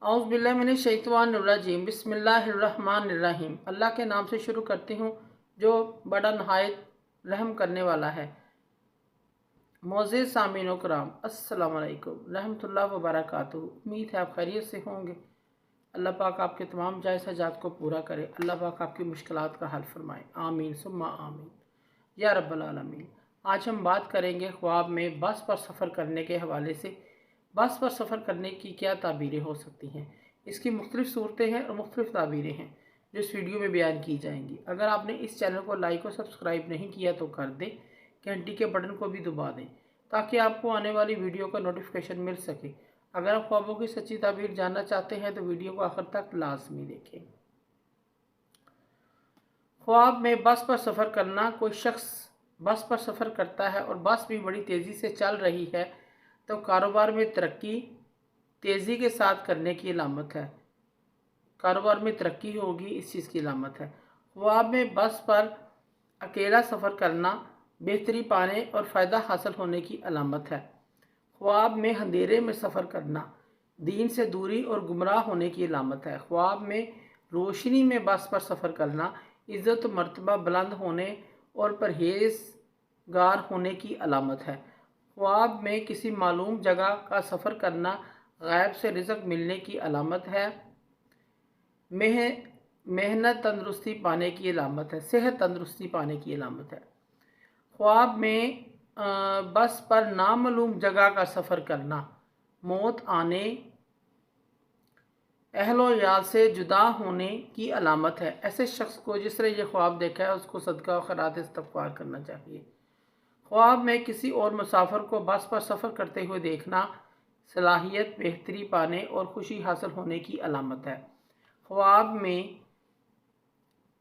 औज़ बिल्लाहि मिनश शैतानिर रजीम बिस्मिल्लाहिर्रहमानिर्रहीम। अल्लाह के नाम से शुरू करती हूँ जो बड़ा नहायत रहम करने वाला है। मोअज़्ज़िज़ सामीन कराम, अस्सलामु अलैकुम रहमतुल्लाहि व बरकातुहू। उम्मीद है आप खैरियत से होंगे। अल्लाह पाक आपके तमाम जायज़ हाजात को पूरा करे। अल्लाह पाक आपकी मुश्किलात का हल फरमाए। आमीन सुम्मा आमीन या रब्बल आलमीन। आज हम बात करेंगे ख्वाब में बस पर सफ़र करने के हवाले से। बस पर सफ़र करने की क्या ताबीरें हो सकती हैं, इसकी मुख्तलिफ़ सूरतें हैं और मुख्तलिफ़ ताबीरें हैं जो इस वीडियो में बयान की जाएंगी। अगर आपने इस चैनल को लाइक और सब्सक्राइब नहीं किया तो कर दें, घंटी के बटन को भी दबा दें ताकि आपको आने वाली वीडियो का नोटिफिकेशन मिल सके। अगर आप ख्वाबों की सच्ची ताबीर जानना चाहते हैं तो वीडियो को आखिर तक लाजमी देखें। ख्वाब में बस पर सफ़र करना। कोई शख्स बस पर सफ़र करता है और बस भी बड़ी तेज़ी से चल रही है तो कारोबार में तरक्की तेज़ी के साथ करने की अलामत है। कारोबार में तरक्की होगी, इस चीज़ की अलामत है। ख्वाब में बस पर अकेला सफ़र करना बेहतरी पाने और फ़ायदा हासिल होने की अलामत है। ख्वाब में अंधेरे में सफ़र करना दीन से दूरी और गुमराह होने की अलामत है। ख्वाब में रोशनी में बस पर सफ़र करना इज़्ज़त मर्तबा बुलंद होने और परहेज़गार होने की अलामत है। ख्वाब में किसी मालूम जगह का सफ़र करना गैब से रिज़्क़ मिलने की अलामत है। मेहनत तंदुरुस्ती पाने की अलामत है। सेहत तंदुरुस्ती पाने की अलामत है। ख्वाब में बस पर नामालूम जगह का सफ़र करना मौत आने, अहलो याल से जुदा होने की अलामत है। ऐसे शख्स को जिसने ये ख्वाब देखा है उसको सदका और खैरात इस्तग़फ़ार करना चाहिए। ख्वाब में किसी और मुसाफिर को बस पर सफ़र करते हुए देखना सलाहियत बेहतरी पाने और खुशी हासिल होने की अलामत है। ख्वाब में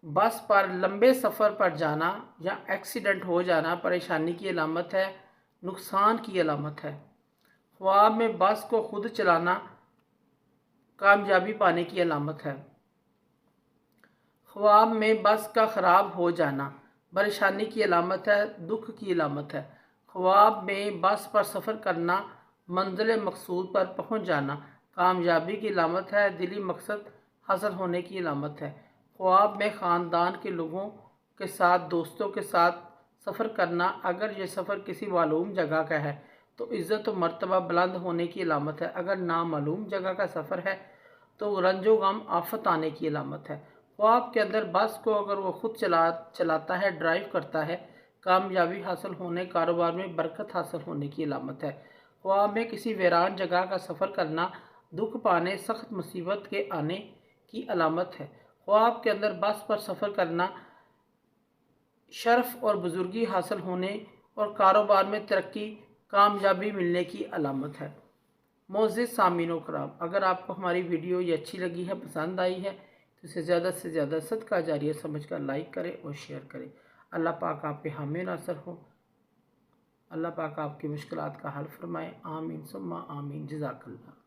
बस पर लंबे सफ़र पर जाना या एक्सीडेंट हो जाना परेशानी की अलामत है, नुकसान की अलामत है। ख्वाब में बस को खुद चलाना कामयाबी पाने की अलामत है। ख्वाब में बस का ख़राब हो जाना परेशानी की अलामत है, दुख की अलामत है। ख्वाब में बस पर सफ़र करना मंजिल मकसूद पर पहुंच जाना कामयाबी की अलामत है, दिली मकसद हासिल होने की अलामत है। ख्वाब में ख़ानदान के लोगों के साथ दोस्तों के साथ सफ़र करना अगर ये सफ़र किसी मालूम जगह का है तो इज़्ज़त व मर्तबा बुलंद होने की अलामत है। अगर नामालूम जगह का सफ़र है तो रंजो गम आफत आने की अलामत है। ख्वाब के अंदर बस को अगर वो खुद चलाता है, ड्राइव करता है, कामयाबी हासिल होने, कारोबार में बरकत हासिल होने की अलामत है। ख्वाब में किसी वीरान जगह का सफ़र करना दुख पाने, सख्त मुसीबत के आने की अलामत है। ख्वाब के अंदर बस पर सफ़र करना शर्फ और बुजुर्गी हासिल होने और कारोबार में तरक्की कामयाबी मिलने की अलामत है। मोअज़्ज़िज़ सामीन कराम, अगर आपको हमारी वीडियो ये अच्छी लगी है, पसंद आई है तो इसे ज़्यादा से ज़्यादा सदका जारिया समझकर लाइक करें और शेयर करें। अल्लाह पाक आप पे हामी नासर हो। अल्लाह पाक आपकी मुश्किलात का हल फरमाए। आमीन सुम्मा आमीन। जज़ाकल्लाह।